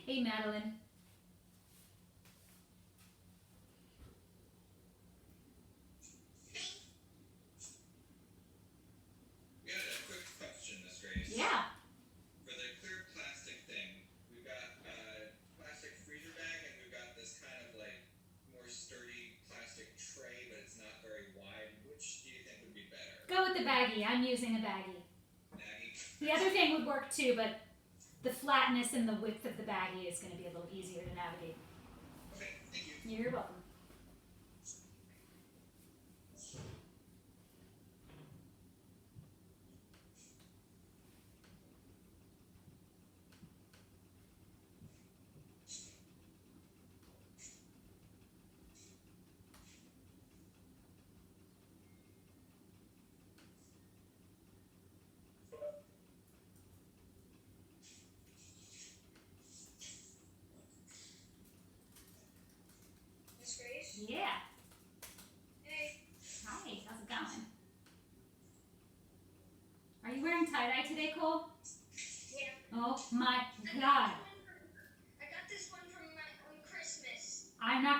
Hey, Madeline. We had a quick question, Miss Grace. Yeah. For the clear plastic thing, we've got a plastic freezer bag and we've got this kind of like more sturdy plastic tray, but it's not very wide. Which do you think would be better? Go with the baggie. I'm using a baggie. Baggie? The other thing would work too, but the flatness and the width of the baggie is going to be a little easier to navigate. Okay, thank you. You're welcome. Miss Grace? Yeah. Hey. Hi, how's it going? Are you wearing tie-dye today, Cole? Yeah. Oh my God. I got this one from Christmas. I'm not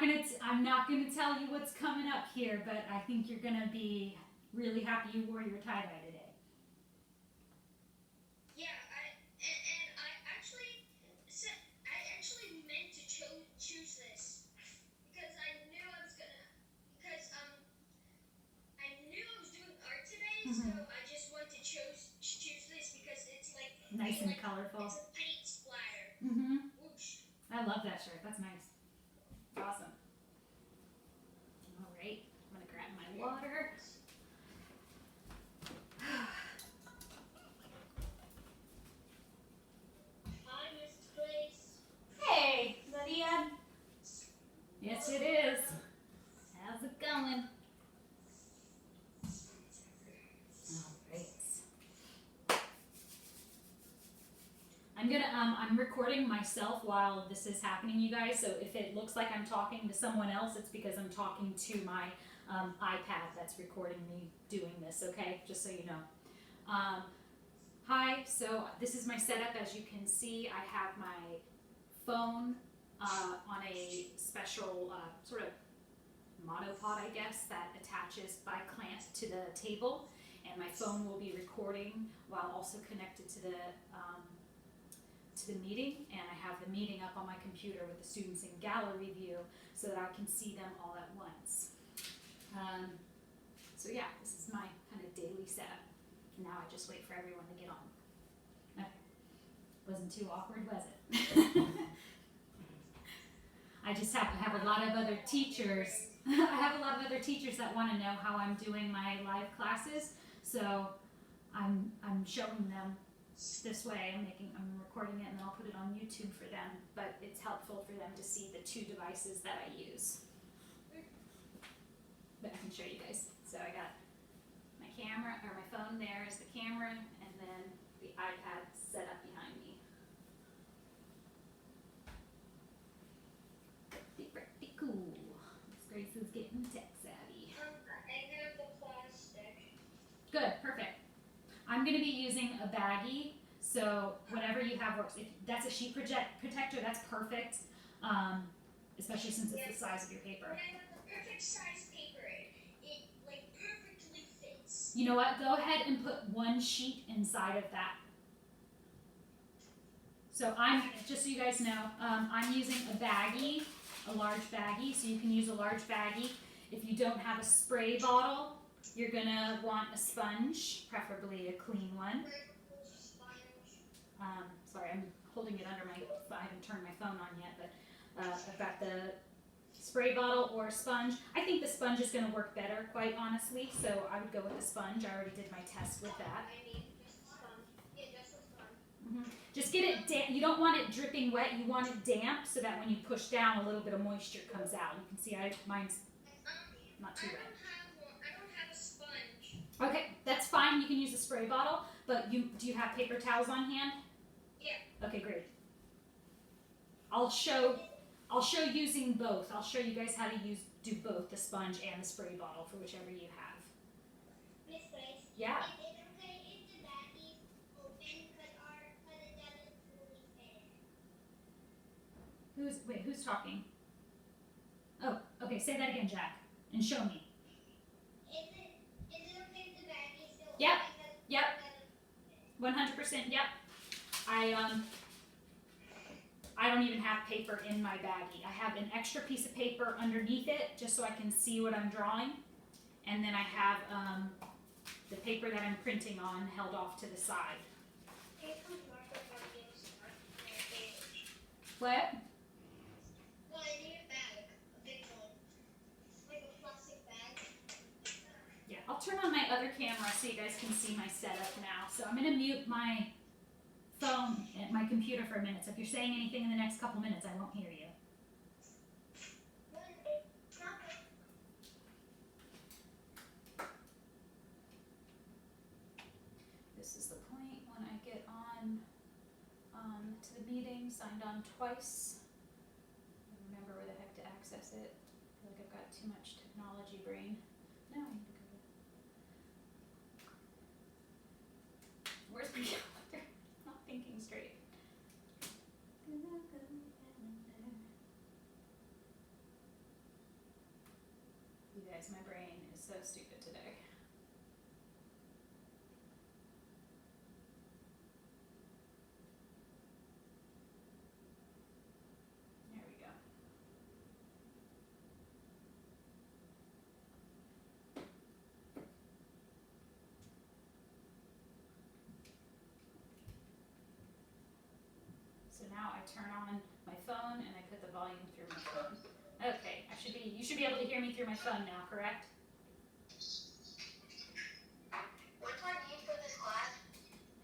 gonna tell you what's coming up here, but I think you're gonna be really happy you wore your tie-dye today. Yeah, I actually meant to choose this because I knew I was doing art today, so I just wanted to choose this because it's like Nice and colorful. It's a paint splatter. Whoosh. I love that shirt. That's nice. Awesome. All right, I'm gonna grab my water. Hi, Miss Grace. Hey, is that Ian? Yes, it is. How's it going? All right. I'm recording myself while this is happening, you guys. So if it looks like I'm talking to someone else, it's because I'm talking to my iPad that's recording me doing this. Okay, just so you know. Hi. So this is my setup. As you can see, I have my phone on a special sort of monopod, I guess, that attaches by clamp to the table, and my phone will be recording while also connected to the meeting, and I have the meeting up on my computer with the students in gallery view so that I can see them all at once. So yeah, this is my kind of daily setup. Now I just wait for everyone to get on. Okay. Wasn't too awkward, was it? I just have to have a lot of other teachers. I have a lot of other teachers that want to know how I'm doing my live classes, so I'm showing them this way. I'm recording it and then I'll put it on YouTube for them. But it's helpful for them to see the two devices that I use. But I can show you guys. So I got my camera, or my phone there is the camera, and then the iPad set up behind me. Pretty cool. Miss Grace is getting tech savvy. I have the plastic. Good, perfect. I'm going to be using a baggie, so whatever you have works. If that's a sheet protector, that's perfect, especially since it's the size of your paper. I have the perfect size paper. It like perfectly fits. You know what? Go ahead and put one sheet inside of that. So just so you guys know, I'm using a baggie, a large baggie, so you can use a large baggie. If you don't have a spray bottle, you're gonna want a sponge, preferably a clean one. Sorry, I'm holding it under I haven't turned my phone on yet, but I've got the spray bottle or a sponge. I think the sponge is gonna work better, quite honestly, so I would go with the sponge. I already did my test with that. I need just a sponge. Yeah, just a sponge. Just get it damp. You don't want it dripping wet, you want it damp so that when you push down, a little bit of moisture comes out. You can see mine's not too wet. I don't have a sponge. Okay, that's fine. You can use a spray bottle, but do you have paper towels on hand? Yeah. Okay, great. I'll show using both. I'll show you guys how to do both the sponge and the spray bottle for whichever you have. Miss Grace. Yeah. Is it okay if the baggie open because it doesn't fully fit? Who's talking? Oh, okay, say that again, Jack, and show me. Is it okay if the bag is still Yep, because yep. I'm gonna- 100%, yep. I don't even have paper in my baggie. I have an extra piece of paper underneath it just so I can see what I'm drawing. And then I have the paper that I'm printing on held off to the side. What? Well, I need a bag, a big one, like a plastic bag. Yeah, I'll turn on my other camera so you guys can see my setup now. So I'm gonna mute my phone and my computer for a minute. So if you're saying anything in the next couple minutes, I won't hear you. This is the point when I get on to the meeting, signed on twice. I remember where the heck to access it. I feel like I've got too much technology brain. No, I need to go to. Where's my calendar? Not thinking straight. You guys, my brain is so stupid today. There we go. So now I turn on my phone and I put the volume through my phone. Okay, you should be able to hear me through my phone now, correct? What do I need for this class?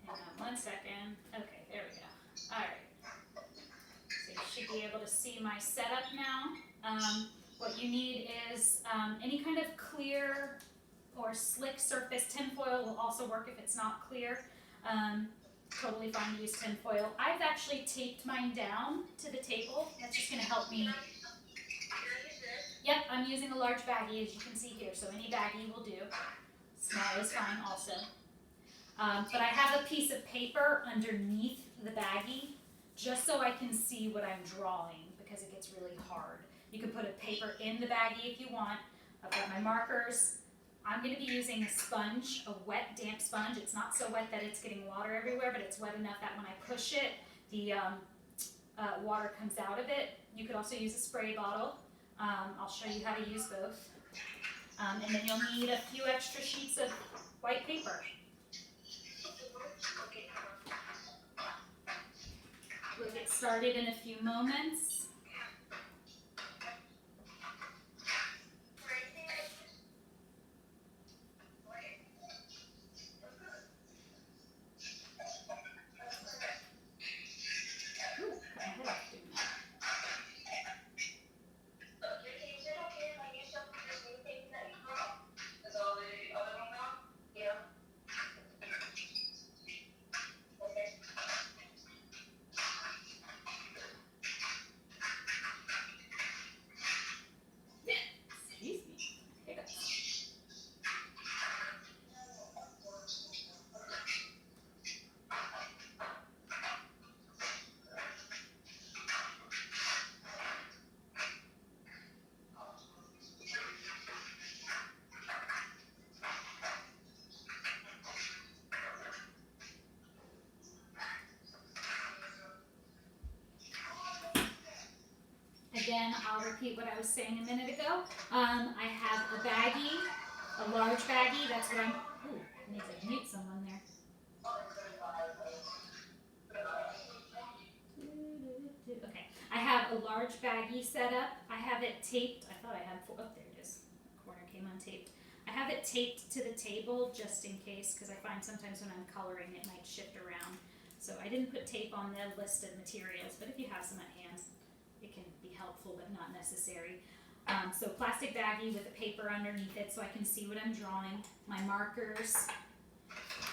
Hang on 1 second. Okay, there we go. Alright. So you should be able to see my setup now. What you need is any kind of clear or slick surface. Tinfoil will also work if it's not clear. Totally fine to use tinfoil. I've actually taped mine down to the table. That's just going to help me. Can I use this? Yep, I'm using a large baggie as you can see here, so any baggie will do. Small is fine also. But I have a piece of paper underneath the baggie just so I can see what I'm drawing because it gets really hard. You can put a paper in the baggie if you want. I've got my markers. I'm going to be using a sponge, a wet, damp sponge. It's not so wet that it's getting water everywhere, but it's wet enough that when I push it, the water comes out of it. You could also use a spray bottle. I'll show you how to use both. And then you'll need a few extra sheets of white paper. Okay. We'll get started in a few moments. Ooh, my head off doing that. Is it okay if I use some of this new thing that you brought? Is all the other one gone? Yeah. Okay. Excuse me. Hiccups. Again, I'll repeat what I was saying a minute ago. I have a baggie, a large baggie. That's what I'm. Ooh, I need to mute someone there. Okay, I have a large baggie set up. I have it taped. I thought I had four. Oh, there it is. The corner came untaped. I have it taped to the table just in case because I find sometimes when I'm coloring it might shift around. So I didn't put tape on the listed materials, but if you have some at hand, it can be helpful but not necessary. So plastic baggie with a paper underneath it so I can see what I'm drawing. My markers,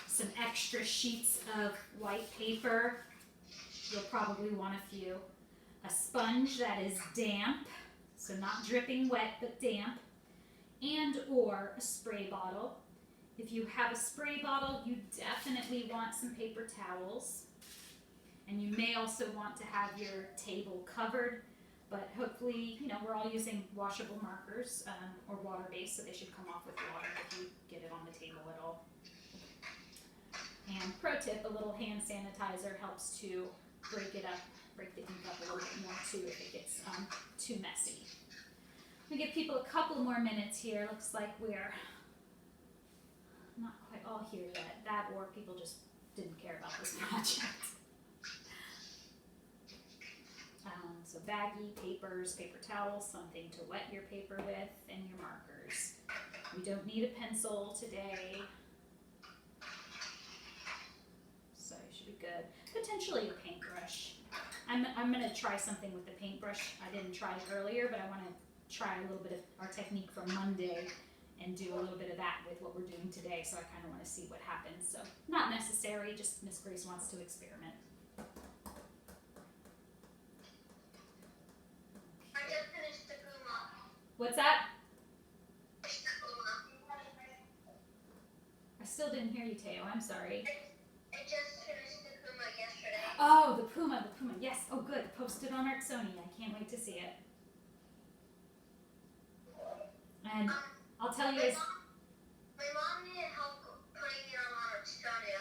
some extra sheets of white paper. You'll probably want a few. A sponge that is damp, so not dripping wet but damp, and or a spray bottle. If you have a spray bottle, you definitely want some paper towels. And you may also want to have your table covered, but hopefully, we're all using washable markers or water-based, so they should come off with water if you get it on the table at all. And pro tip, a little hand sanitizer helps to break the ink up a little bit more too if it gets too messy. We give people a couple more minutes here. Looks like we're not quite all here yet. That or people just didn't care about this project. So baggie, papers, paper towels, something to wet your paper with, and your markers. We don't need a pencil today, so you should be good. Potentially a paintbrush. I'm going to try something with the paintbrush. I didn't try it earlier, but I want to try a little bit of our technique from Monday and do a little bit of that with what we're doing today, so I kind of want to see what happens. So not necessary, just Miss Grace wants to experiment. I just finished the Kuma. What's that? I still didn't hear you, Teo. I'm sorry. I just finished the Kuma yesterday. Oh, the Puma. Yes. Oh, good. Post it on Artsoni. I can't wait to see it. And I'll tell you as... My mom needed help putting it on Australia.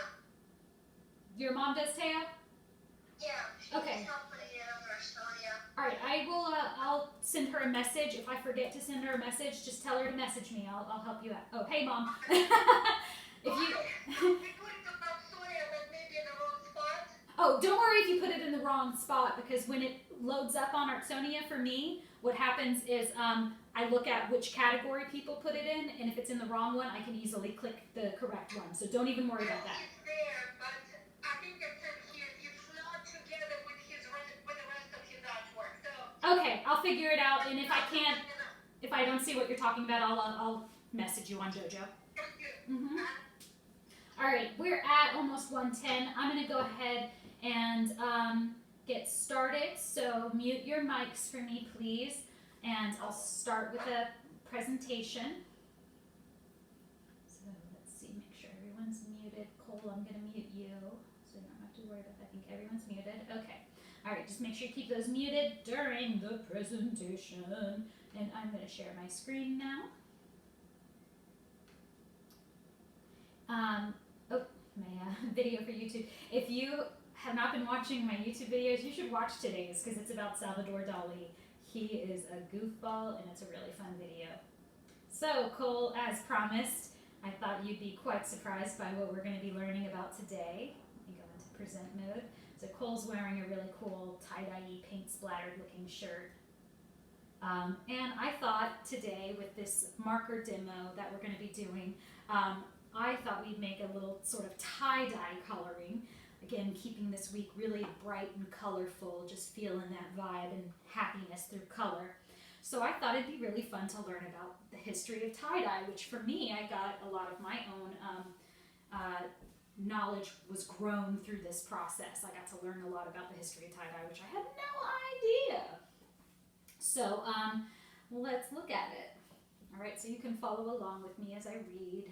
Your mom does, Teo? Yeah, she Okay. needs help putting it on Australia. All right. I will. I'll send her a message. If I forget to send her a message, just tell her to message me. I'll help you out. Oh, hey, Mom. If you... Oh, don't worry if you put it in the wrong spot, because when it loads up on Artsonia for me, what happens is I look at which category people put it in, and if it's in the wrong one, I can easily click the correct one. So don't even worry about that. It's there, but I think it's not together with the rest of his artwork. So Okay, I'll figure it out, and if I don't see what you're talking about, I'll message you on JoJo. thank you. Mm-hmm. All right, we're at almost 1:10. I'm gonna go ahead and get started. So mute your mics for me, please. And I'll start with a presentation. So let's see, make sure everyone's muted. Cole, I'm gonna mute you, so you don't have to worry about that. I think everyone's muted. Okay. All right, just make sure you keep those muted during the presentation. And I'm gonna share my screen now. My video for YouTube. If you have not been watching my YouTube videos, you should watch today's because it's about Salvador Dali. He is a goofball and it's a really fun video. So Cole, as promised, I thought you'd be quite surprised by what we're going to be learning about today. Let me go into present mode. So Cole's wearing a really cool tie-dye paint splattered looking shirt. And I thought today with this marker demo that we're going to be doing, I thought we'd make a little sort of tie-dye coloring. Again, keeping this week really bright and colorful, just feeling that vibe and happiness through color. So I thought it'd be really fun to learn about the history of tie-dye, which for me, I got a lot of my own knowledge was grown through this process. I got to learn a lot about the history of tie-dye, which I had no idea. So let's look at it. All right, so you can follow along with me as I read.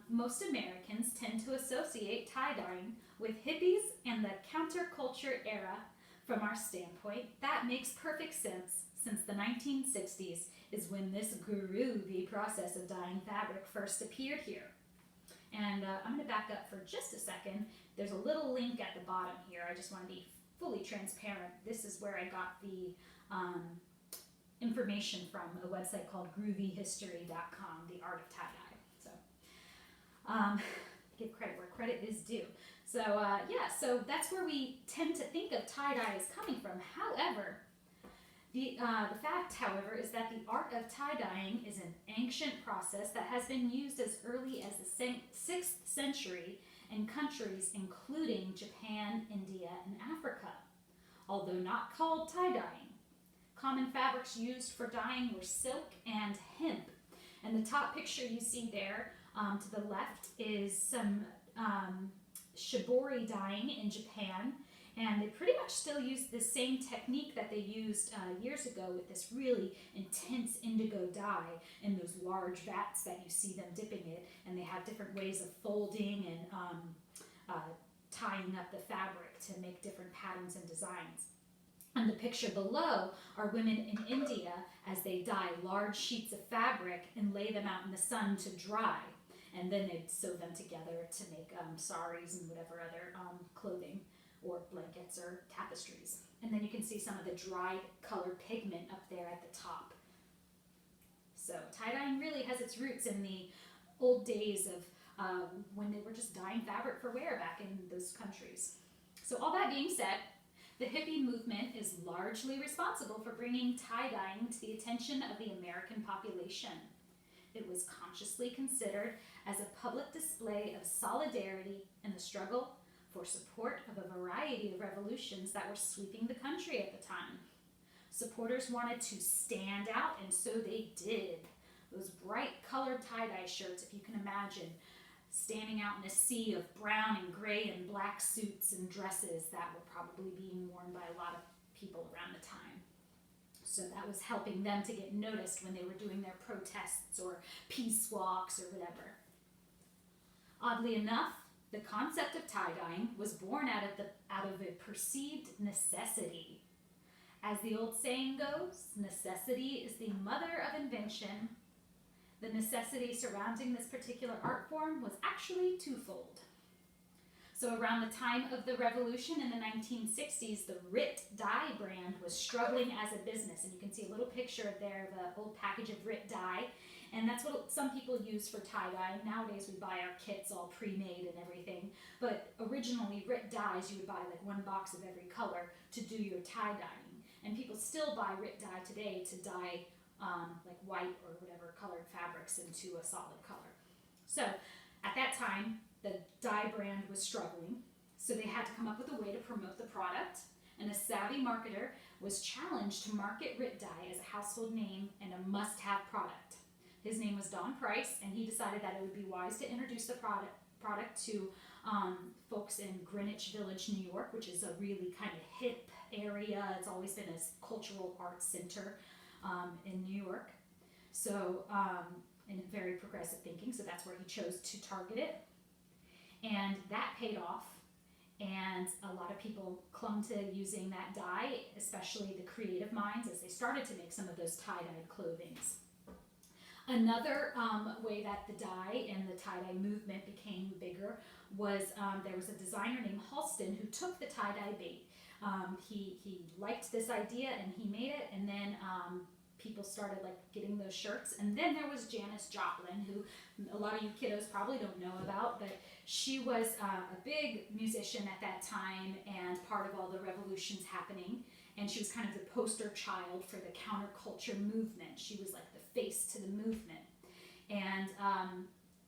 Most Americans tend to associate tie-dyeing with hippies and the counterculture era. From our standpoint, that makes perfect sense, since the 1960s is when this groovy process of dyeing fabric first appeared here. And I'm going to back up for just a second. There's a little link at the bottom here. I just want to be fully transparent. This is where I got the information from, a website called groovyhistory.com, the art of tie-dye. Give credit where credit is due. So yeah, so that's where we tend to think of tie-dye as coming from. However, the fact, however, is that the art of tie-dyeing is an ancient process that has been used as early as the 6th century in countries including Japan, India, and Africa, although not called tie-dyeing. Common fabrics used for dyeing were silk and hemp. And the top picture you see there to the left is some shibori dyeing in Japan, and they pretty much still use the same technique that they used years ago with this really intense indigo dye in those large vats that you see them dipping it, and they have different ways of folding and tying up the fabric to make different patterns and designs. And the picture below are women in India as they dye large sheets of fabric and lay them out in the sun to dry. And then they'd sew them together to make saris and whatever other clothing or blankets or tapestries. And then you can see some of the dried colored pigment up there at the top. So tie-dyeing really has its roots in the old days of when they were just dyeing fabric for wear back in those countries. So all that being said, the hippie movement is largely responsible for bringing tie-dyeing to the attention of the American population. It was consciously considered as a public display of solidarity in the struggle for support of a variety of revolutions that were sweeping the country at the time. Supporters wanted to stand out, and so they did. Those bright colored tie-dye shirts, if you can imagine, standing out in a sea of brown and gray and black suits and dresses that were probably being worn by a lot of people around the time. So that was helping them to get noticed when they were doing their protests or peace walks or whatever. Oddly enough, the concept of tie-dyeing was born out of a perceived necessity. As the old saying goes, necessity is the mother of invention. The necessity surrounding this particular art form was actually twofold. So around the time of the revolution in the 1960s, the Rit dye brand was struggling as a business. And you can see a little picture there of an old package of Rit dye. And that's what some people use for tie-dye. Nowadays we buy our kits all pre-made and everything. But originally Rit dyes, you would buy like one box of every color to do your tie-dyeing. And people still buy Rit dye today to dye like white or whatever colored fabrics into a solid color. So at that time, the dye brand was struggling, so they had to come up with a way to promote the product, and a savvy marketer was challenged to market Rit dye as a household name and a must-have product. His name was Don Price, and he decided that it would be wise to introduce the product to folks in Greenwich Village, New York, which is a really kind of hip area. It's always been a cultural arts center in New York. So, and very progressive thinking, so that's where he chose to target it. And that paid off, and a lot of people clung to using that dye, especially the creative minds, as they started to make some of those tie-dyed clothings. Another way that the dye and the tie-dye movement became bigger was there was a designer named Halston who took the tie-dye bait. He liked this idea and he made it, and then people started like getting those shirts. And then there was Janis Joplin, who a lot of you kiddos probably don't know about, but she was a big musician at that time and part of all the revolutions happening. And she was kind of the poster child for the counterculture movement. She was like the face to the movement. And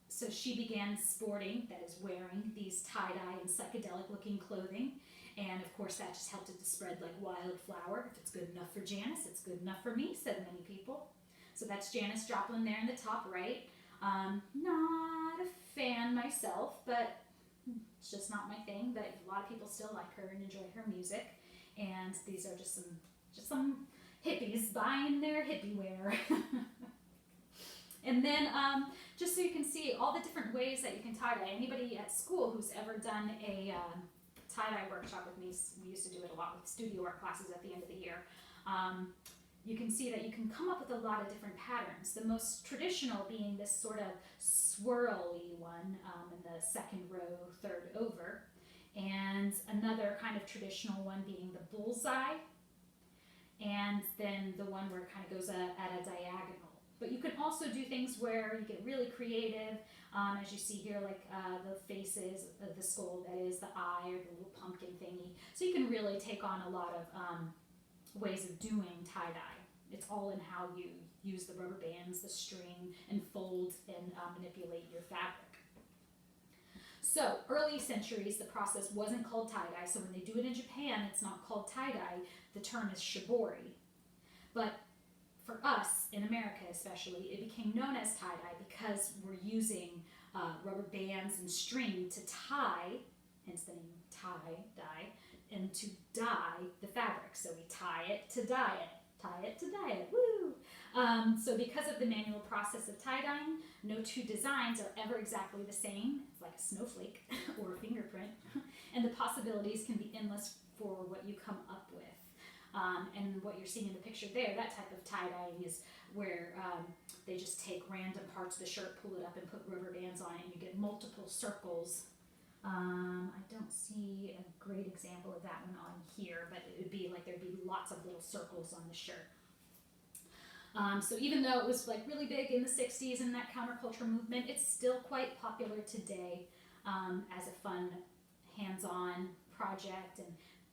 so she began sporting, that is wearing, these tie-dye and psychedelic looking clothing. And of course that just helped it to spread like wildflower. If it's good enough for Janis, it's good enough for me, said many people. So that's Janis Joplin there in the top right. Not a fan myself, but it's just not my thing. But a lot of people still like her and enjoy her music. And these are just some hippies buying their hippie wear. And then just so you can see all the different ways that you can tie-dye. Anybody at school who's ever done a tie-dye workshop with me, we used to do it a lot with studio art classes at the end of the year. You can see that you can come up with a lot of different patterns. The most traditional being this sort of swirly one in the second row, third over. And another kind of traditional one being the bullseye. And then the one where it kind of goes at a diagonal. But you can also do things where you get really creative, as you see here, like the faces of the skull, that is the eye or the little pumpkin thingy. So you can really take on a lot of ways of doing tie-dye. It's all in how you use the rubber bands, the string, and fold and manipulate your fabric. So early centuries, the process wasn't called tie-dye. So when they do it in Japan, it's not called tie-dye. The term is shibori. But for us, in America especially, it became known as tie-dye because we're using rubber bands and string to tie, hence the name tie-dye, and to dye the fabric. So we tie it to dye it, tie it to dye it, woo! So because of the manual process of tie-dyeing, no two designs are ever exactly the same. It's like a snowflake or a fingerprint. And the possibilities can be endless for what you come up with. And what you're seeing in the picture there, that type of tie-dyeing is where they just take random parts of the shirt, pull it up, and put rubber bands on it, and you get multiple circles. I don't see a great example of that one on here, but it would be like there'd be lots of little circles on the shirt. So even though it was like really big in the 60s and that counterculture movement, it's still quite popular today as a fun hands-on project, and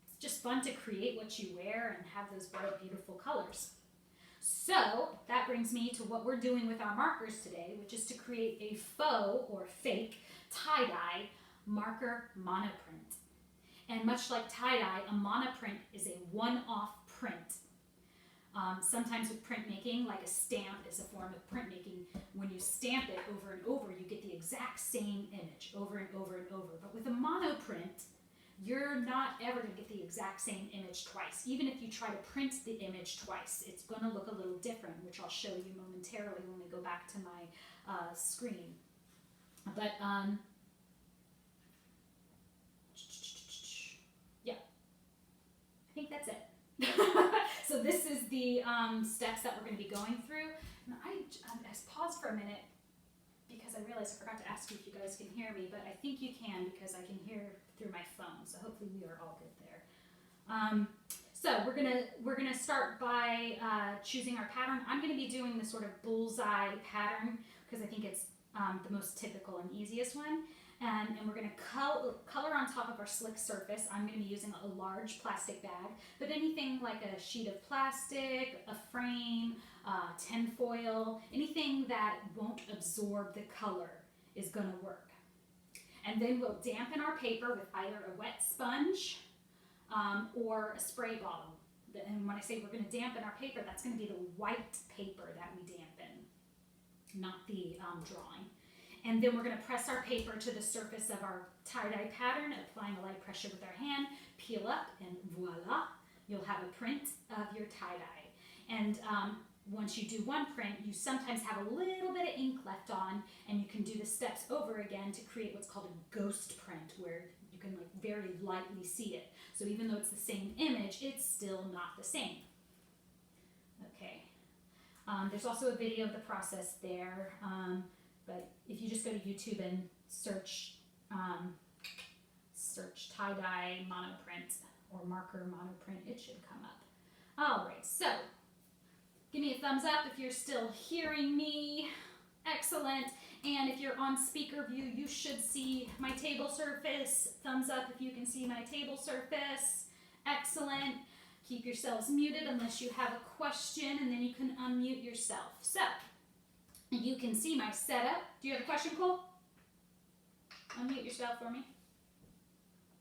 it's just fun to create what you wear and have those bright, beautiful colors. So that brings me to what we're doing with our markers today, which is to create a faux or fake tie-dye marker monoprint. And much like tie-dye, a monoprint is a one-off print. Sometimes with printmaking, like a stamp is a form of printmaking. When you stamp it over and over, you get the exact same image over and over and over. But with a monoprint, you're not ever going to get the exact same image twice. Even if you try to print the image twice, it's going to look a little different, which I'll show you momentarily when we go back to my screen. But yeah, I think that's it. So this is the steps that we're going to be going through. And I paused for a minute because I realized I forgot to ask you if you guys can hear me, but I think you can because I can hear through my phone. So hopefully we are all good there. So we're gonna start by choosing our pattern. I'm going to be doing the sort of bullseye pattern because I think it's the most typical and easiest one. And we're going to color on top of our slick surface. I'm going to be using a large plastic bag, but anything like a sheet of plastic, a frame, tin foil, anything that won't absorb the color is going to work. And then we'll dampen our paper with either a wet sponge or a spray bottle. And when I say we're going to dampen our paper, that's going to be the white paper that we dampen, not the drawing. And then we're going to press our paper to the surface of our tie-dye pattern, applying a light pressure with our hand, peel up, and voila, you'll have a print of your tie-dye. And once you do one print, you sometimes have a little bit of ink left on, and you can do the steps over again to create what's called a ghost print, where you can like very lightly see it. So even though it's the same image, it's still not the same. Okay. There's also a video of the process there. But if you just go to YouTube and search tie-dye monoprint or marker monoprint, it should come up. All right, so give me a thumbs up if you're still hearing me. Excellent. And if you're on speaker view, you should see my table surface. Thumbs up if you can see my table surface. Excellent. Keep yourselves muted unless you have a question, and then you can unmute yourself. So you can see my setup. Do you have a question, Cole? Unmute yourself for me.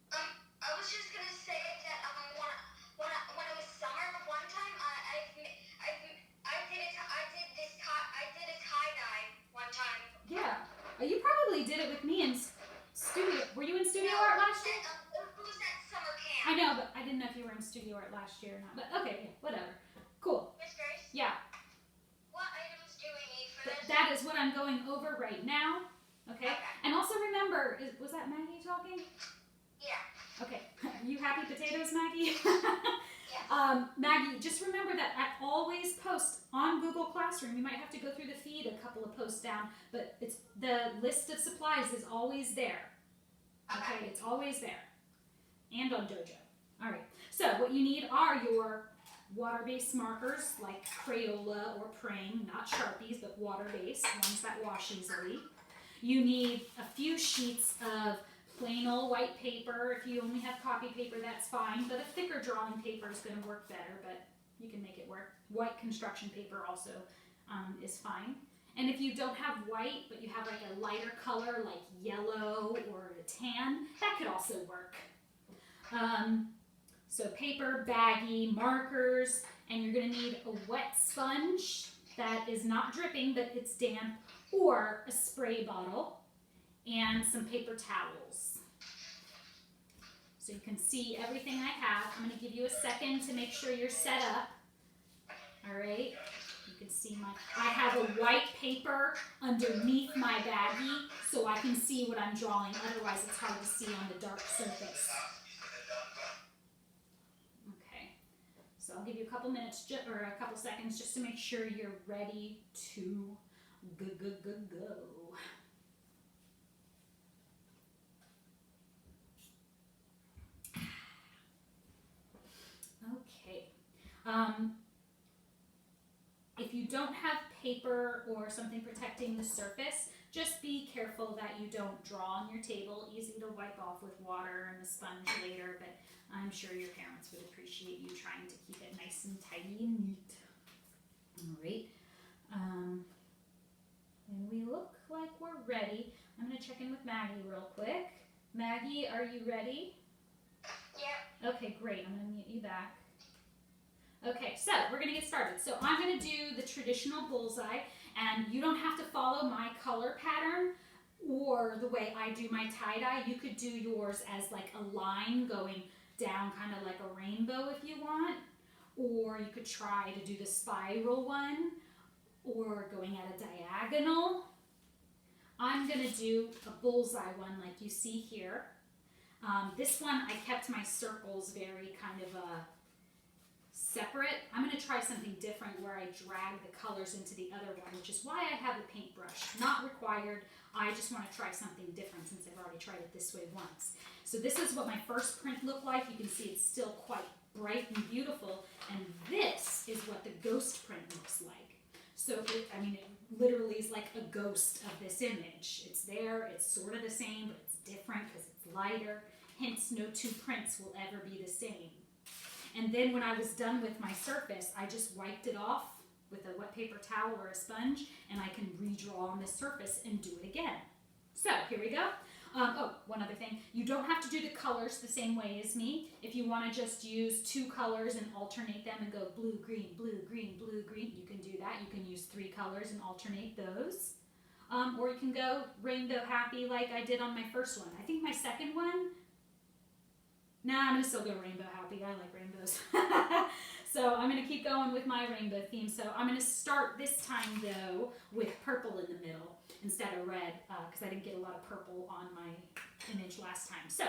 I was just gonna say that when it was summer, one time I did a tie dye one time. Yeah, you probably did it with me in studio. Were you in studio art last year? It was at summer camp. I know, but I didn't know if you were in studio art last year or not. But okay, yeah, whatever. Cool. Miss Grace, Yeah, what items do we need for this? that is what I'm going over right now. Okay. And also remember, was that Maggie talking? Yeah. Okay. Are you happy potatoes, Maggie? Yes. Maggie, just remember that I always post on Google Classroom. You might have to go through the feed a couple of posts down, but it's the list of supplies is always there. Okay, it's always there. And on Dojo. All right. So what you need are your water-based markers like Crayola or Prang, not Sharpies, but water-based, ones that wash easily. You need a few sheets of plain old white paper. If you only have copy paper, that's fine, but a thicker drawing paper is going to work better, but you can make it work. White construction paper also is fine. And if you don't have white, but you have like a lighter color like yellow or a tan, that could also work. So paper, baggie, markers, and you're going to need a wet sponge that is not dripping, but it's damp, or a spray bottle, and some paper towels. So you can see everything I have. I'm going to give you a second to make sure you're set up. All right. You can see I have a white paper underneath my baggie so I can see what I'm drawing. Otherwise, it's hard to see on the dark surface. Okay, so I'll give you a couple minutes or a couple seconds just to make sure you're ready to go. Okay. If you don't have paper or something protecting the surface, just be careful that you don't draw on your table. Easy to wipe off with water and a sponge later, but I'm sure your parents would appreciate you trying to keep it nice and tidy and neat. All right. And we look like we're ready. I'm going to check in with Maggie real quick. Maggie, are you ready? Yeah. Okay, great. I'm going to mute you back. Okay, so we're going to get started. So I'm going to do the traditional bullseye, and you don't have to follow my color pattern or the way I do my tie-dye. You could do yours as like a line going down kind of like a rainbow if you want, or you could try to do the spiral one or going at a diagonal. I'm going to do a bullseye one like you see here. This one I kept my circles very kind of separate. I'm going to try something different where I drag the colors into the other one, which is why I have a paintbrush. Not required. I just want to try something different since I've already tried it this way once. So this is what my first print looked like. You can see it's still quite bright and beautiful. And this is what the ghost print looks like. So, it literally is like a ghost of this image. It's there, it's sort of the same, but it's different because it's lighter. Hence, no two prints will ever be the same. And then when I was done with my surface, I just wiped it off with a wet paper towel or a sponge, and I can redraw on this surface and do it again. So here we go. One other thing. You don't have to do the colors the same way as me. If you want to just use two colors and alternate them and go blue, green, blue, green, blue, green, you can do that. You can use three colors and alternate those. Or you can go rainbow happy like I did on my first one. I think my second one, I'm going to still go rainbow happy. I like rainbows. So I'm going to keep going with my rainbow theme. So I'm going to start this time, though, with purple in the middle instead of red, because I didn't get a lot of purple on my image last time. So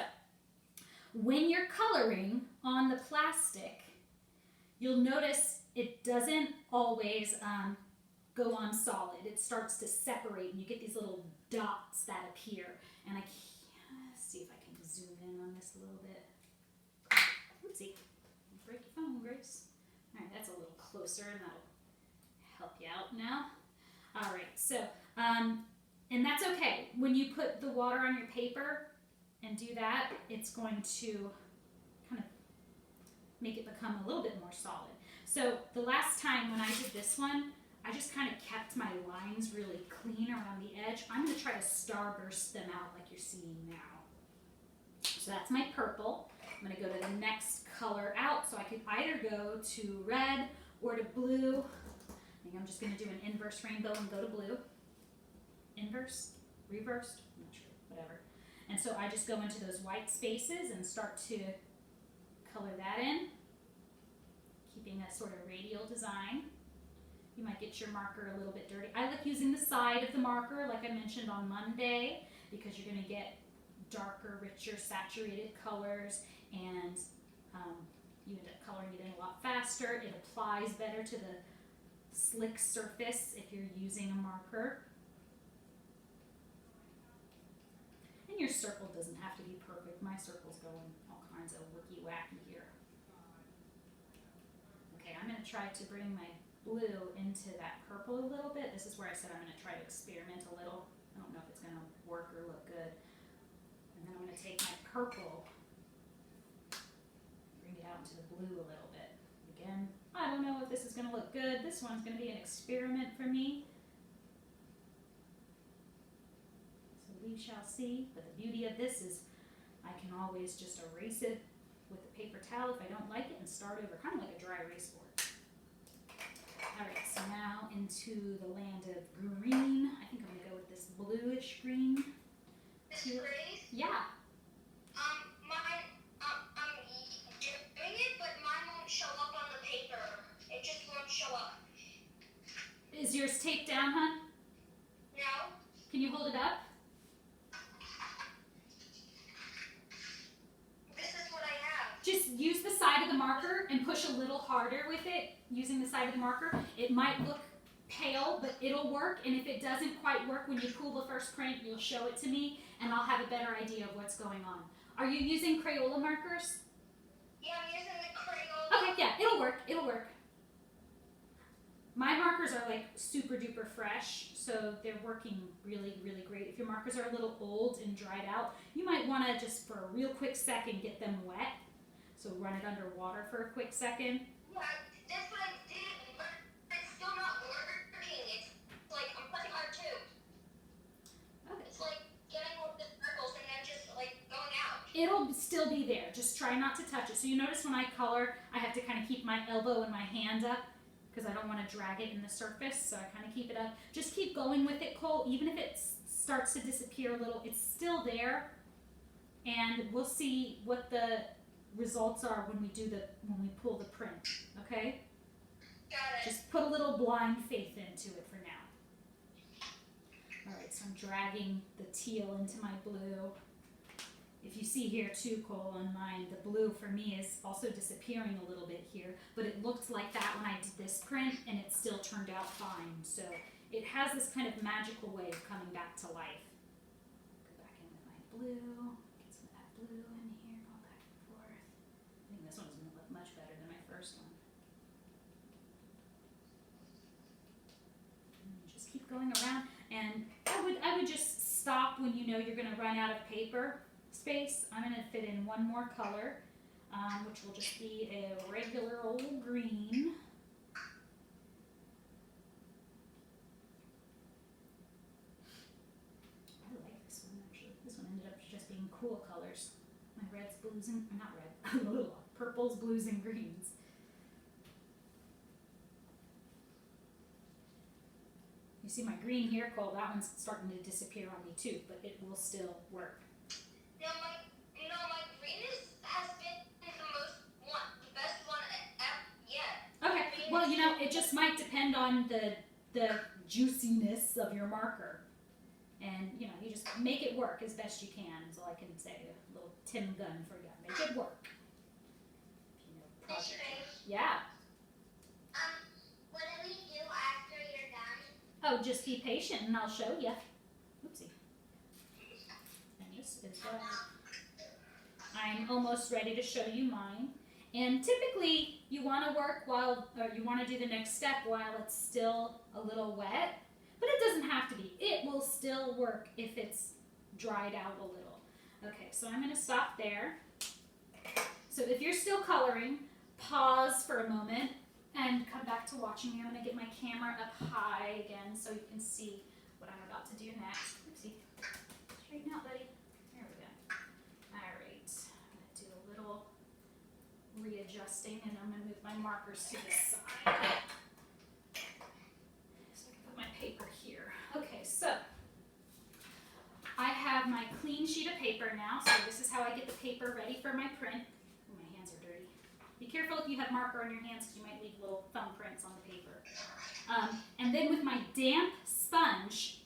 when you're coloring on the plastic, you'll notice it doesn't always go on solid. It starts to separate, and you get these little dots that appear. And let's see if I can zoom in on this a little bit. Oopsie. Break your phone, Grace. All right, that's a little closer, and that'll help you out now. All right, so, and that's okay. When you put the water on your paper and do that, it's going to kind of make it become a little bit more solid. So the last time when I did this one, I just kind of kept my lines really clean around the edge. I'm going to try to starburst them out like you're seeing now. So that's my purple. I'm going to go to the next color out, so I could either go to red or to blue. I think I'm just going to do an inverse rainbow and go to blue. Inverse? Reversed? I'm not sure. Whatever. And so I just go into those white spaces and start to color that in, keeping a sort of radial design. You might get your marker a little bit dirty. I like using the side of the marker, like I mentioned on Monday, because you're going to get darker, richer, saturated colors, and you end up coloring it in a lot faster. It applies better to the slick surface if you're using a marker. And your circle doesn't have to be perfect. My circle's going all kinds of wicky-wacky here. Okay, I'm going to try to bring my blue into that purple a little bit. This is where I said I'm going to try to experiment a little. I don't know if it's going to work or look good. And then I'm going to take my purple, bring it out into the blue a little bit. Again, I don't know if this is going to look good. This one's going to be an experiment for me. So we shall see. But the beauty of this is I can always just erase it with a paper towel if I don't like it and start over, kind of like a dry erase board. Alright, so now into the land of green. I think I'm going to go with this bluish green. This Grace? Yeah. Mine, I'm doing it, but mine won't show up on the paper. It just won't show up. yours taped down, hon? No. Can you hold it up? This is what I have. Just use the side of the marker and push a little harder with it using the side of the marker. It might look pale, but it'll work, and if it doesn't quite work when you pull the first print, you'll show it to me, and I'll have a better idea of what's going on. Are you using Crayola markers? Yeah, I'm using the Crayola. Okay, yeah, it'll work, it'll work. My markers are like super duper fresh, so they're working really, really great. If your markers are a little old and dried out, you might want to just for a real quick second get them wet. So run it under water for a quick second. Yeah, that's what I did, but it's still not working. It's like I'm pressing hard too. Okay. It's like getting all the circles and then just like going out. It'll still be there. Just try not to touch it. So you notice when I color, I have to kind of keep my elbow and my hand up because I don't want to drag it in the surface. So I kind of keep it up. Just keep going with it, Cole. Even if it starts to disappear a little, it's still there. And we'll see what the results are when we pull the print. Okay? Got it. Just put a little blind faith into it for now. All right, so I'm dragging the teal into my blue. If you see here too, Cole, on mine, the blue for me is also disappearing a little bit here, but it looked like that when I did this print, and it still turned out fine. So it has this kind of magical way of coming back to life. Go back in with my blue, get some of that blue in here, go back and forth. I think this one's gonna look much better than my first one. And just keep going around, and I would just stop when you know you're gonna run out of paper space. I'm going to fit in one more color, which will just be a regular old green. I like this one actually. This one ended up just being cool colors. My reds, blues, and not red, purples, blues, and greens. You see my green here, Cole, that one's starting to disappear on me too, but it will still work. My green has been the best one yet. Okay, well, it just might depend on the juiciness of your marker. And, you just make it work as best you can, is all I can say. A little Tim Gunn for you. Make it work. Project. Yeah. What do we do after you're done? Oh, just be patient and I'll show you. Oopsie. And this is what I'm almost ready to show you mine. And typically you want to work you want to do the next step while it's still a little wet, but it doesn't have to be. It will still work if it's dried out a little. Okay, so I'm going to stop there. So if you're still coloring, pause for a moment and come back to watching me. I'm going to get my camera up high again so you can see what I'm about to do next. Oopsie. Straighten out, buddy. There we go. All right. I'm going to do a little readjusting, and I'm going to move my markers to the side. So I can put my paper here. Okay, so I have my clean sheet of paper now. So this is how I get the paper ready for my print. Oh, my hands are dirty. Be careful if you have marker on your hands because you might leave little thumbprints on the paper. And then with my damp sponge,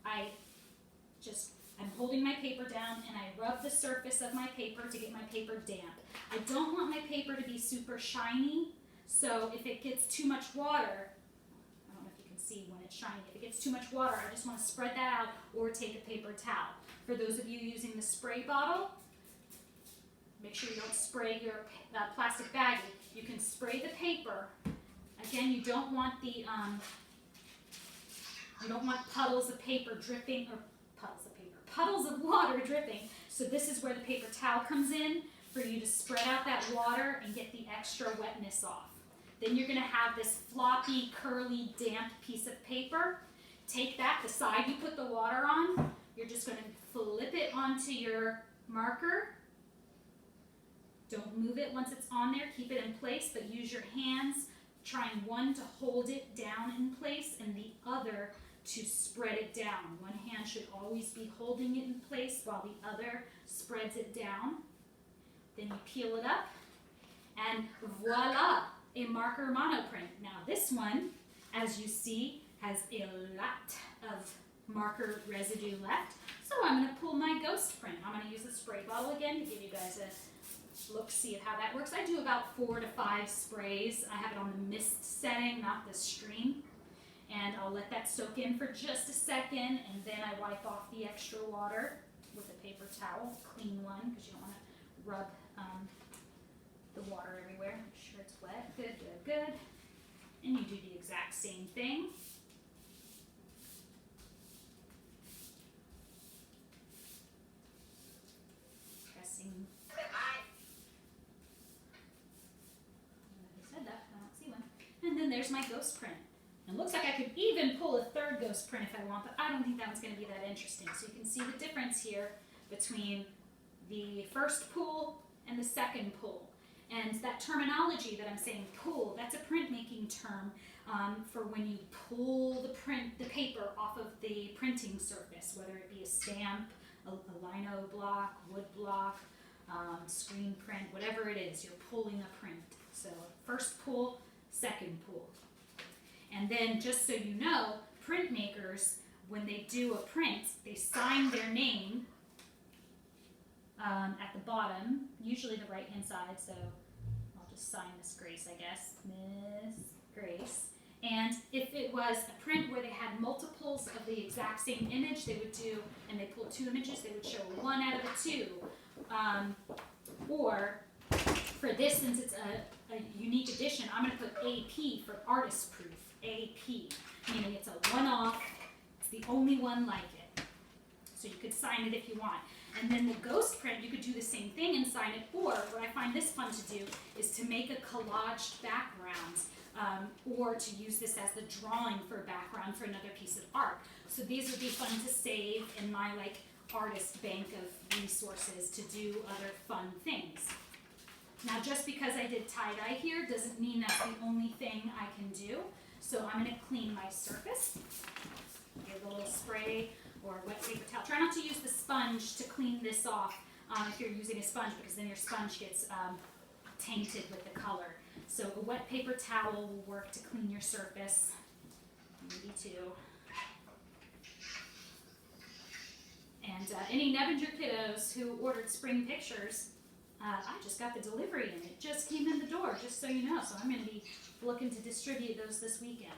I'm holding my paper down and I rub the surface of my paper to get my paper damp. I don't want my paper to be super shiny, so if it gets too much water, I don't know if you can see when it's shiny, if it gets too much water, I just want to spread that out or take a paper towel. For those of you using the spray bottle, make sure you don't spray your plastic baggie. You can spray the paper. Again, you don't want puddles of paper dripping, or puddles of water dripping. So this is where the paper towel comes in for you to spread out that water and get the extra wetness off. Then you're going to have this floppy, curly, damp piece of paper. Take that, the side you put the water on, you're just going to flip it onto your marker. Don't move it once it's on there. Keep it in place, but use your hands, trying one to hold it down in place and the other to spread it down. One hand should always be holding it in place while the other spreads it down. Then you peel it up, and voila, a marker monoprint. Now this one, as you see, has a lot of marker residue left. So I'm going to pull my ghost print. I'm going to use the spray bottle again to give you guys a look-see of how that works. I do about 4 to 5 sprays. I have it on the mist setting, not the stream. And I'll let that soak in for just a second, and then I wipe off the extra water with a paper towel, clean one, because you don't want to rub the water everywhere. Make sure it's wet. Good, good, good. And you do the exact same thing. Pressing. I said that, I don't see one. And then there's my ghost print. It looks like I could even pull a third ghost print if I want, but I don't think that one's going to be that interesting. So you can see the difference here between the first pull and the second pull. And that terminology that I'm saying, pull, that's a printmaking term for when you pull the paper off of the printing surface, whether it be a stamp, a lino block, wood block, screen print, whatever it is, you're pulling a print. So first pull, second pull. And then just so you know, printmakers, when they do a print, they sign their name at the bottom, usually the right hand side, so I'll just sign Miss Grace, I guess, Miss Grace. And if it was a print where they had multiples of the exact same image, they would do, and they pulled 2 images, they would show 1 out of the 2. Or for this, since it's a unique edition, I'm going to put AP for artist proof. AP, meaning it's a one-off, it's the only one like it. So you could sign it if you want. And then the ghost print, you could do the same thing and sign it, or what I find this fun to do is to make a collaged background, or to use this as the drawing for a background for another piece of art. So these would be fun to save in my like artist bank of resources to do other fun things. Now just because I did tie-dye here doesn't mean that's the only thing I can do. So I'm going to clean my surface. Give a little spray or wet paper towel. Try not to use the sponge to clean this off if you're using a sponge, because then your sponge gets tainted with the color. So a wet paper towel will work to clean your surface. Maybe 2. And any Nevinger kiddos who ordered spring pictures, I just got the delivery and it just came in the door, just so you know. So I'm going to be looking to distribute those this weekend.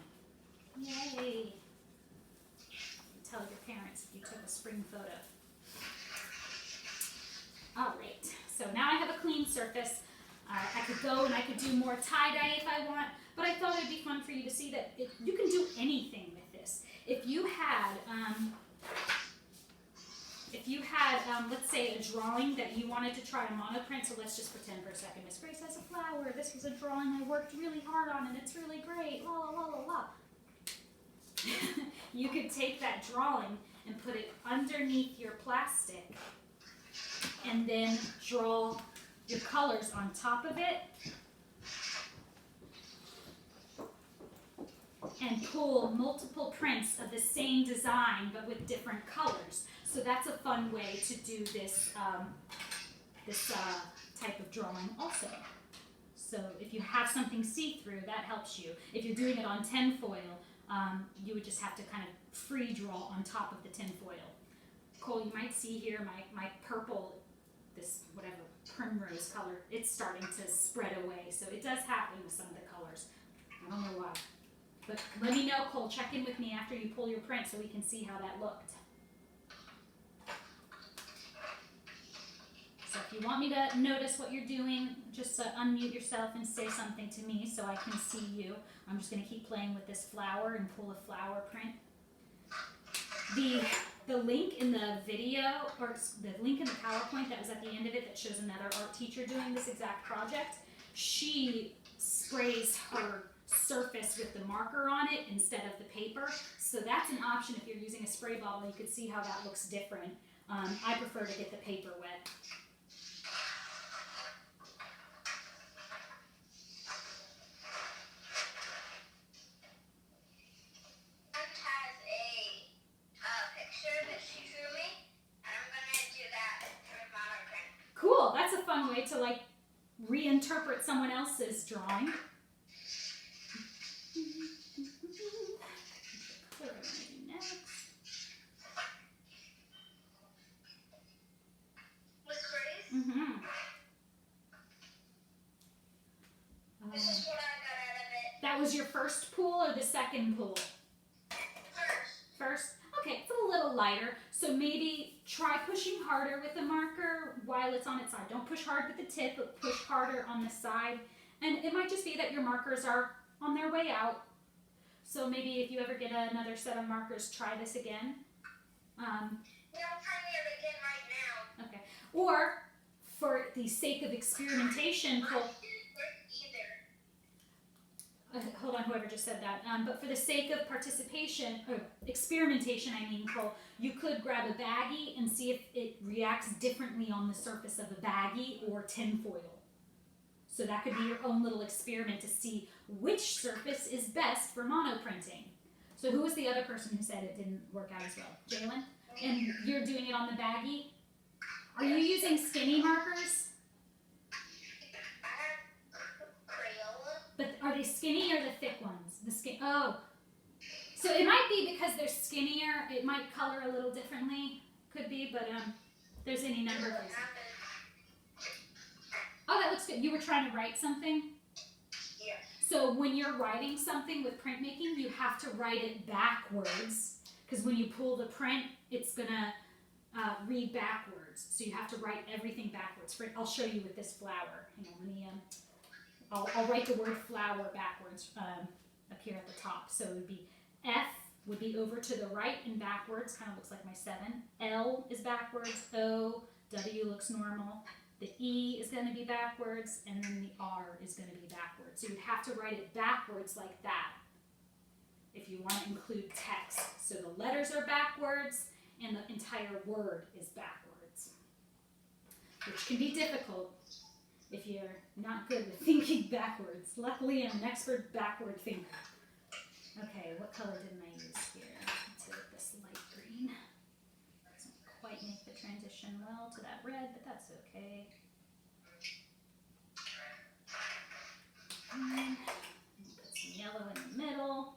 Yay! Tell your parents if you took a spring photo. Alright, so now I have a clean surface. I could go and I could do more tie-dye if I want, but I thought it'd be fun for you to see that you can do anything with this. If you had, let's say, a drawing that you wanted to try to monoprint, so let's just pretend for a second, Miss Grace has a flower, this was a drawing I worked really hard on and it's really great, la la la la la. You could take that drawing and put it underneath your plastic and then draw your colors on top of it and pull multiple prints of the same design but with different colors. So that's a fun way to do this, type of drawing also. So if you have something see-through, that helps you. If you're doing it on tinfoil, you would just have to kind of free draw on top of the tinfoil. Cole, you might see here my purple, this whatever primrose color, it's starting to spread away. So it does happen with some of the colors. I don't know why. But let me know, Cole, check in with me after you pull your print so we can see how that looked. So if you want me to notice what you're doing, just unmute yourself and say something to me so I can see you. I'm just going to keep playing with this flower and pull a flower print. The link in the video, or the link in the PowerPoint that was at the end of it that shows another art teacher doing this exact project, she sprays her surface with the marker on it instead of the paper. So that's an option if you're using a spray bottle. You could see how that looks different. I prefer to get the paper wet. Cool, that's a fun way to like reinterpret someone else's drawing. Was your first pool or the second pool? First? Okay, it's a little lighter. So maybe try pushing harder with the marker while it's on its side. Don't push hard with the tip, but push harder on the side. And it might just be that your markers are on their way out. So maybe if you ever get another set of markers, try this again. Yeah, I'm trying it again right now. Okay. Or for the sake of experimentation, I Cole, didn't work either. hold on, whoever just said that. But for the sake of participation, or experimentation, I mean, Cole, you could grab a baggie and see if it reacts differently on the surface of a baggie or tinfoil. So that could be your own little experiment to see which surface is best for monoprinting. So who was the other person who said it didn't work out as well? Jalen? And you're doing it on the baggie? Are you using skinny markers? I have Crayola. But are they skinny or the thick ones? Oh. So it might be because they're skinnier, it might color a little differently. Could be, but there's any number of reasons. Oh, that looks good. You were trying to write something? Yeah. So when you're writing something with printmaking, you have to write it backwards, because when you pull the print, it's gonna read backwards. So you have to write everything backwards. I'll show you with this flower. Hang on, let me. I'll write the word flower backwards up here at the top. So it would be F would be over to the right and backwards. Kind of looks like my 7. L is backwards. O, W looks normal. The E is going to be backwards, and then the R is going to be backwards. So you'd have to write it backwards like that if you want to include text. So the letters are backwards, and the entire word is backwards, which can be difficult if you're not good with thinking backwards. Luckily, I'm an expert backward thinker. Okay, what color didn't I use here? Let's go with this light green. Doesn't quite make the transition well to that red, but that's okay. And put some yellow in the middle.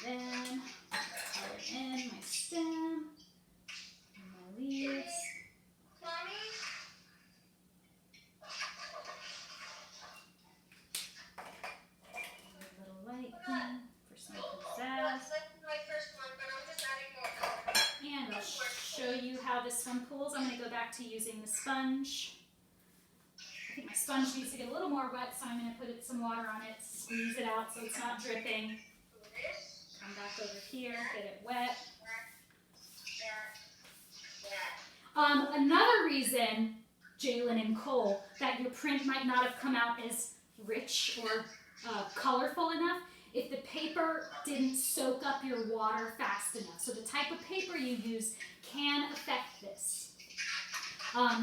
And then color in my stem and my leaves. Mommy? A little light green for some Well, pizzazz. it's like my first one, but I'm just adding more color. And I'll show you how this one pulls. I'm going to go back to using the sponge. I think my sponge needs to get a little more wet, so I'm going to put some water on it, squeeze it out so it's not dripping. This, Come back over here, get it wet. that. Another reason, Jalen and Cole, that your print might not have come out as rich or colorful enough if the paper didn't soak up your water fast enough. So the type of paper you use can affect this.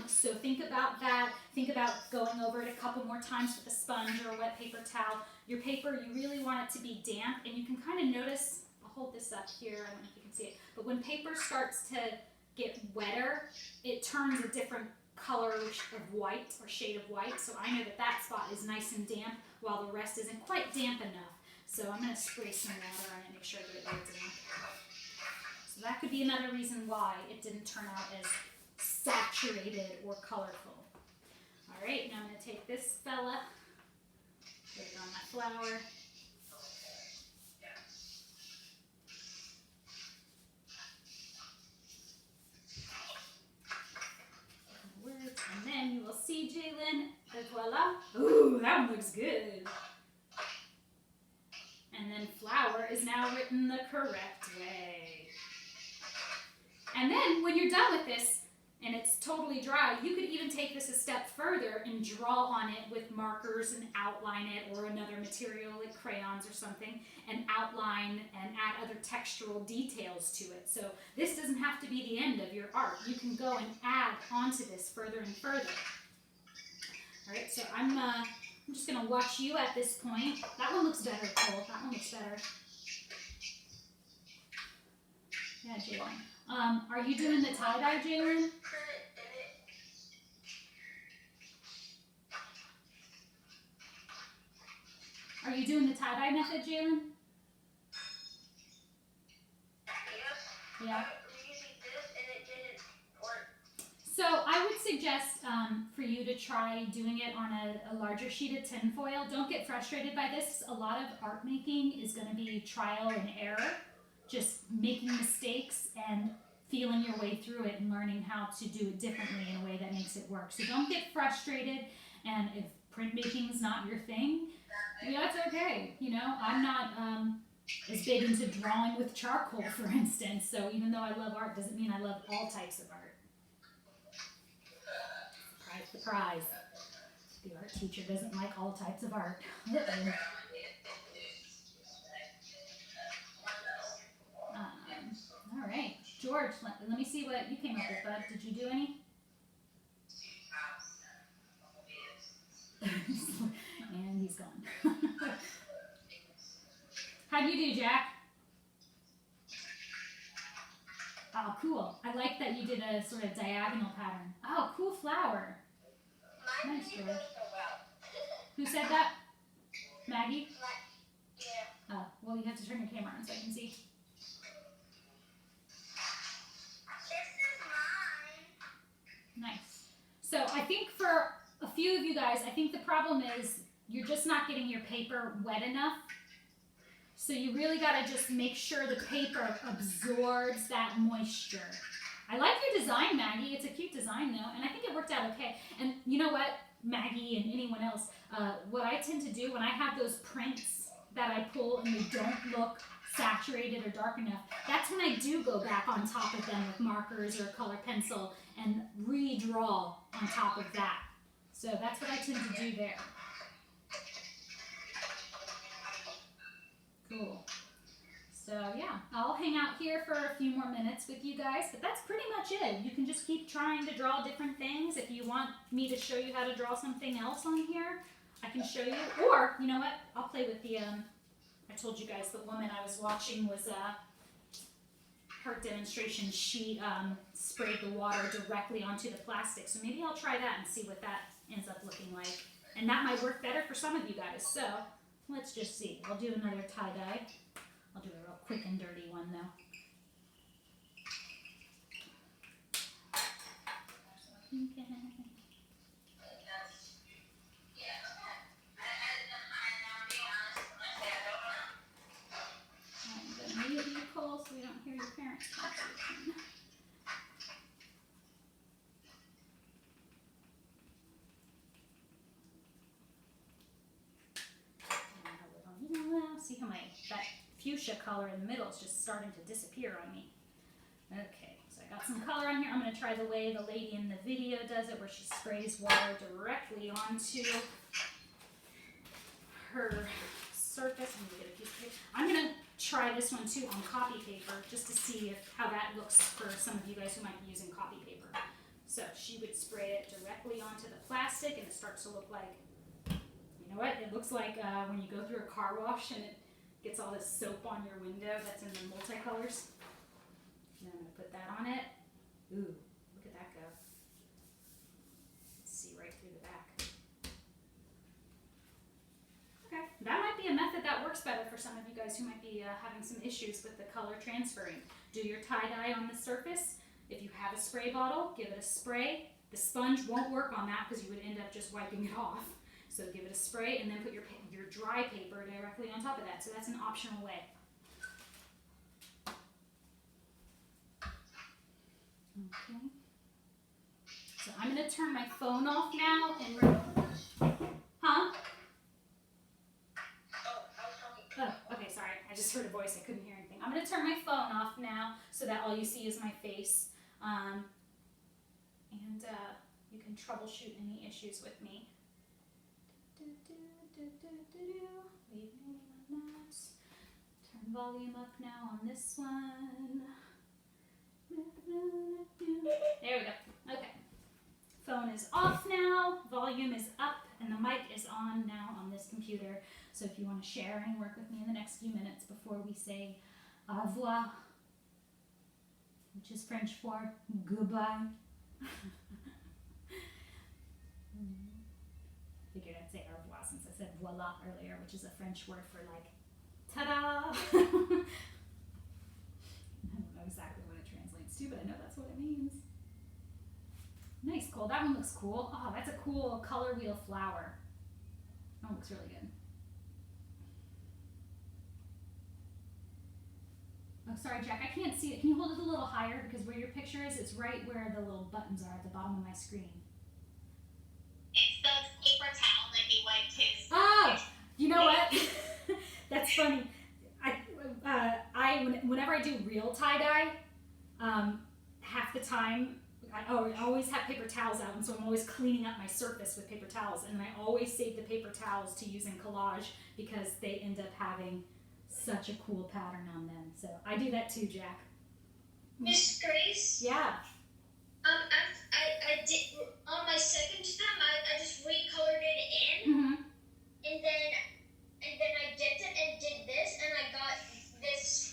So think about that. Think about going over it a couple more times with a sponge or a wet paper towel. Your paper, you really want it to be damp, and you can kind of notice, I'll hold this up here, I don't know if you can see it, but when paper starts to get wetter, it turns a different color of white or shade of white. So I know that that spot is nice and damp while the rest isn't quite damp enough. So I'm going to spray some water on it and make sure I get it really damp. So that could be another reason why it didn't turn out as saturated or colorful. All right, now I'm going to take this fella, put it on my flower. And then you will see, Jalen, voila. Ooh, that one looks good. And then flower is now written the correct way. And then when you're done with this, and it's totally dry, you could even take this a step further and draw on it with markers and outline it, or another material like crayons or something, and outline and add other textural details to it. So this doesn't have to be the end of your art. You can go and add onto this further and further. All right, so I'm just gonna watch you at this point. That one looks better, Cole. That one looks better. Yeah, Jalen. Are you doing the tie-dye, Jalen? Are you doing the tie-dye method, Jalen? Yes. Yeah. I'm using this and it didn't work. suggest for you to try doing it on a larger sheet of tin foil. Don't get frustrated by this. A lot of art making is going to be trial and error, just making mistakes and feeling your way through it and learning how to do it differently in a way that makes it work. So don't get frustrated, and if printmaking is not your thing, that's okay. You know, I'm not as big into drawing with charcoal, for instance, so even though I love art doesn't mean I love all types of art. Surprise. The art teacher doesn't like all types of art. All right. George, let me see what you came up with, bud. Did you do any? And he's gone. How'd you do, Jack? Oh, cool. I like that you did a sort of diagonal pattern. Oh, cool flower. Nice, George. Who said that? Maggie? Yeah. Oh, well, you have to turn your camera on so I can see. This is mine. Nice. So I think for a few of you guys, I think the problem is you're just not getting your paper wet enough. So you really got to just make sure the paper absorbs that moisture. I like your design, Maggie. It's a cute design, though, and I think it worked out okay. And you know what, Maggie and anyone else, what I tend to do when I have those prints that I pull and they don't look saturated or dark enough, that's when I do go back on top of them with markers or a color pencil and redraw on top of that. So that's what I tend to do there. Cool. So yeah, I'll hang out here for a few more minutes with you guys, but that's pretty much it. You can just keep trying to draw different things. If you want me to show you how to draw something else on here, I can show you. Or, you know what, I'll play with the, I told you guys the woman I was watching was, her demonstration, she sprayed the water directly onto the plastic. So maybe I'll try that and see what that ends up looking like. And that might work better for some of you guys. So let's just see. I'll do another tie-dye. I'll do a real quick and dirty one though. Okay. I'm going to mute you, Cole, so we don't hear your parents conversation. See how that fuchsia color in the middle is just starting to disappear on me. Okay, so I got some color on here. I'm going to try the way the lady in the video does it, where she sprays water directly onto her surface. I'm going to get a piece of paper. I'm going to try this one too on copy paper, just to see how that looks for some of you guys who might be using copy paper. So she would spray it directly onto the plastic, and it starts to look like, you know what? It looks like when you go through a car wash and it gets all this soap on your window that's in the multicolors. And I'm going to put that on it. Ooh, look at that go. Let's see right through the back. Okay, that might be a method that works better for some of you guys who might be having some issues with the color transferring. Do your tie-dye on the surface. If you have a spray bottle, give it a spray. The sponge won't work on that because you would end up just wiping it off. So give it a spray and then put your dry paper directly on top of that. So that's an optional way. Okay. So I'm going to turn my phone off now and huh? Oh, okay, sorry. I just heard a voice. I couldn't hear anything. I'm going to turn my phone off now so that all you see is my face. And you can troubleshoot any issues with me. Leave me my notes. Turn volume up now on this one. There we go. Okay. Phone is off now. Volume is up, and the mic is on now on this computer. So if you want to share any work with me in the next few minutes before we say au revoir, which is French for goodbye. Figured I'd say au revoir since I said voila earlier, which is a French word for like ta-da. I don't know exactly what it translates to, but I know that's what it means. Nice, Cole. That one looks cool. Oh, that's a cool color wheel flower. That one looks really good. Oh, sorry, Jack. I can't see it. Can you hold it a little higher? Because where your picture is, it's right where the little buttons are at the bottom of my screen. It's those paper towels that he wiped his. Oh, you know what? That's funny. Whenever I do real tie-dye, half the time, I always have paper towels out, and so I'm always cleaning up my surface with paper towels, and I always save the paper towels to use in collage because they end up having such a cool pattern on them. So I do that too, Jack. Miss Grace? Yeah. I did, on my second time, I just recolored it in, Mm-hmm. and then I dipped it and did this, and I got this.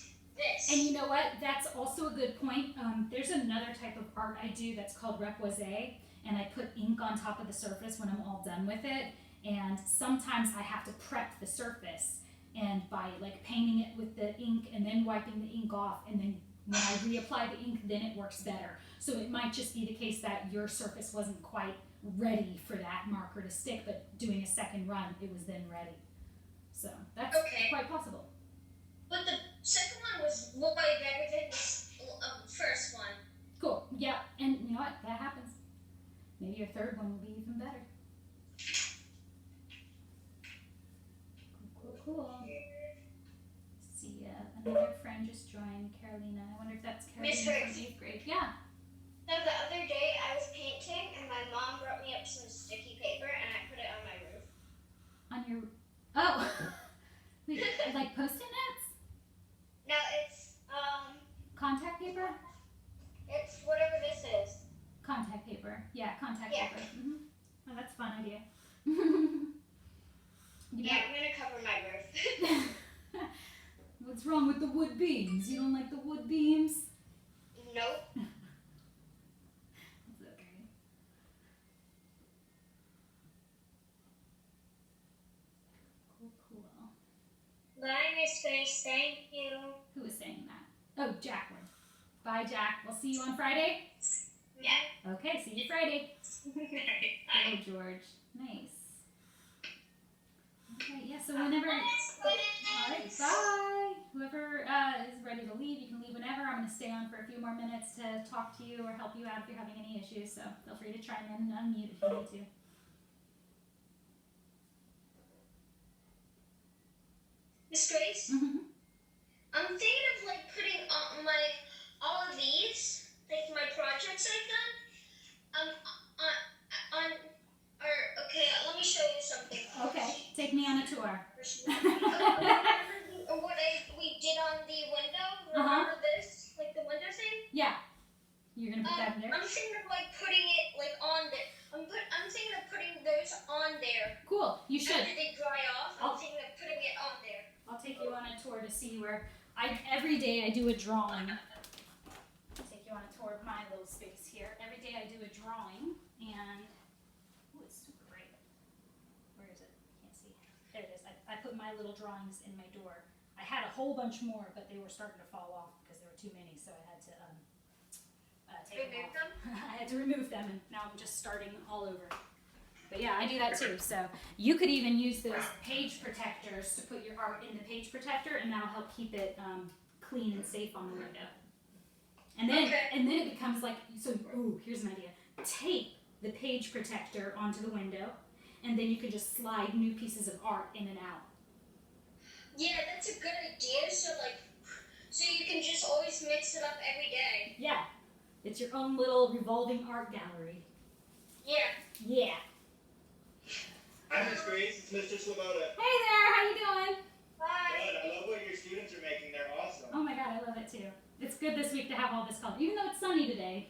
And you know what? That's also a good point. There's another type of art I do that's called repoise, and I put ink on top of the surface when I'm all done with it. And sometimes I have to prep the surface, and by like painting it with the ink and then wiping the ink off, and then when I reapply the ink, then it works better. So it might just be the case that your surface wasn't quite ready for that marker to stick, but doing a second run, it was then ready. So that's quite possible. But the second one was way better than the first one. Cool. Yeah, and you know what? That happens. Maybe your third one will be even better. Cool. See, another friend just joined, Carolina. I wonder if that's Carolina Miss from Riggs. 8th grade. Yeah. So the other day I was painting and my mom brought me up some sticky paper and I put it on my roof. On your... Oh! Wait, like Post-it notes? No, it's, Contact paper? it's whatever this is. Contact paper. Yeah, contact Yeah. paper. Oh, that's a fun idea. Yeah, I'm gonna cover my roof. What's wrong with the wood beams? You don't like the wood beams? Nope. It's okay. Cool. Bye, Miss Grace. Thank you. Who was saying that? Oh, Jacqueline. Bye, Jack. We'll see you on Friday. Yeah. Okay, see you Friday. Bye. Oh, George. Nice. Okay, yeah, so whenever... Alright, bye! Whoever is ready to leave, you can leave whenever. I'm going to stay on for a few more minutes to talk to you or help you out if you're having any issues, so feel free to chime in and unmute if you need to. Miss Grace? Mm-hmm. I'm thinking of like putting all of these, like my projects I've done, okay, let me show you something. Okay, take me on a tour. Remember what we did on the window? Remember this? Like the window thing? Yeah. You're going to put that in there? I'm thinking of like putting it like on there. I'm thinking of putting those on there. Cool, you should. After they dry off, I'm thinking of putting it on there. I'll take you on a tour to see where every day I do a drawing. I'll take you on a tour of my little space here. Every day I do a drawing, and it's super bright. Where is it? Can't see. There it is. I put my little drawings in my door. I had a whole bunch more, but they were starting to fall off because there were too many, so I had to take Remove them them? off. I had to remove them, and now I'm just starting all over. But yeah, I do that too. So you could even use those page protectors to put your art in the page protector, and that'll help keep it clean and safe on the window. And then it becomes like, so, ooh, here's an idea. Tape the page protector onto the window, and then you can just slide new pieces of art in and out. Yeah, that's a good idea. So you can just always mix it up every day. Yeah, it's your own little revolving art gallery. Yeah. Yeah. Hi, Miss Grace. It's Mr. Sloboda. Hey there, how you doing? Bye. Good. I love what your students are making. They're awesome. Oh my god, I love it too. It's good this week to have all this color, even though it's sunny today.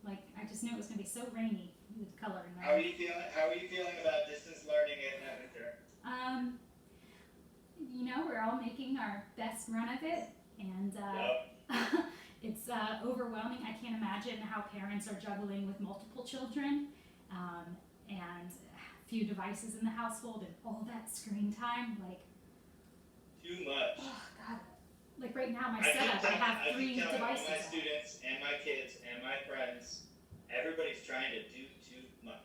Like I just knew it was gonna be so rainy with coloring. How are you feeling? How are you feeling about distance learning in winter? You know, we're all making our best run of it, and it's overwhelming. I can't imagine how parents are juggling with multiple children, and a few devices in the household, and all that screen time. Like, Too much. oh god. Like right now, my setup, I have 3 I keep telling all devices. my students and my kids and my friends Everybody's trying to do too much.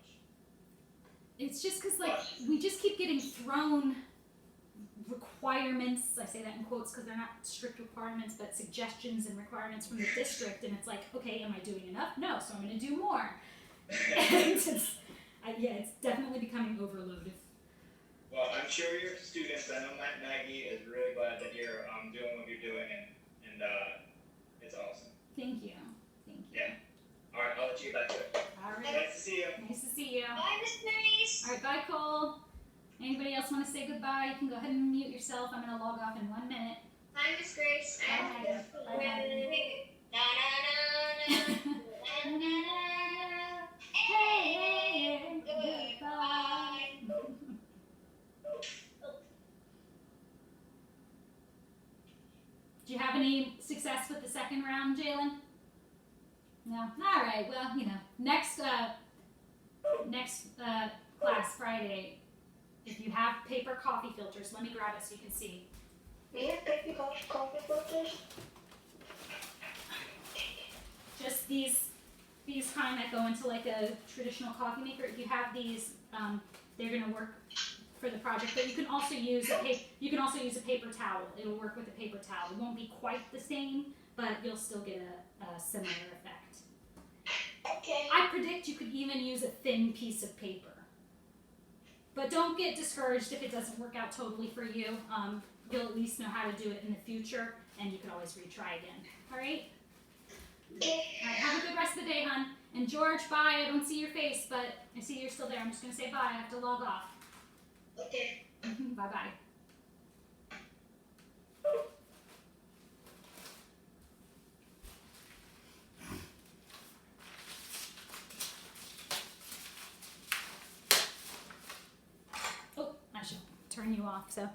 It's just because like we just keep getting thrown requirements. I say that in quotes because they're not strict requirements, but suggestions and requirements from the district, and it's like, okay, am I doing enough? No, so I'm going to do more. And it's definitely becoming overloaded. Well, I'm sure your students, I know Maggie is really glad that you're doing what you're doing, and it's awesome. Thank you. Yeah. All right, I'll let you get back to it. All right. Nice to see you. Nice to see you. Bye, Miss Grace. All right, bye, Cole. Anybody else want to say goodbye? You can go ahead and mute yourself. I'm going to log off in 1 minute. Bye, Miss Grace. Bye. Bye. Hey, goodbye. Did you have any success with the second round, Jalen? No. All right. Well, next class Friday. If you have paper coffee filters, let me grab it so you can see. We have baby coffee filters. Just these kind that go into like a traditional coffee maker. If you have these, they're gonna work for the project. But you can also use a paper towel. It'll work with a paper towel. It won't be quite the same, but you'll still get a similar effect. Okay. I predict you could even use a thin piece of paper. But don't get discouraged if it doesn't work out totally for you. You'll at least know how to do it in the future, and you can always retry again. All right? Okay. All right, have a good rest of the day, hon. And George, bye. I don't see your face, but I see you're still there. I'm just going to say bye. I have to log off. Okay. Bye-bye. Oh, I should turn you off, so.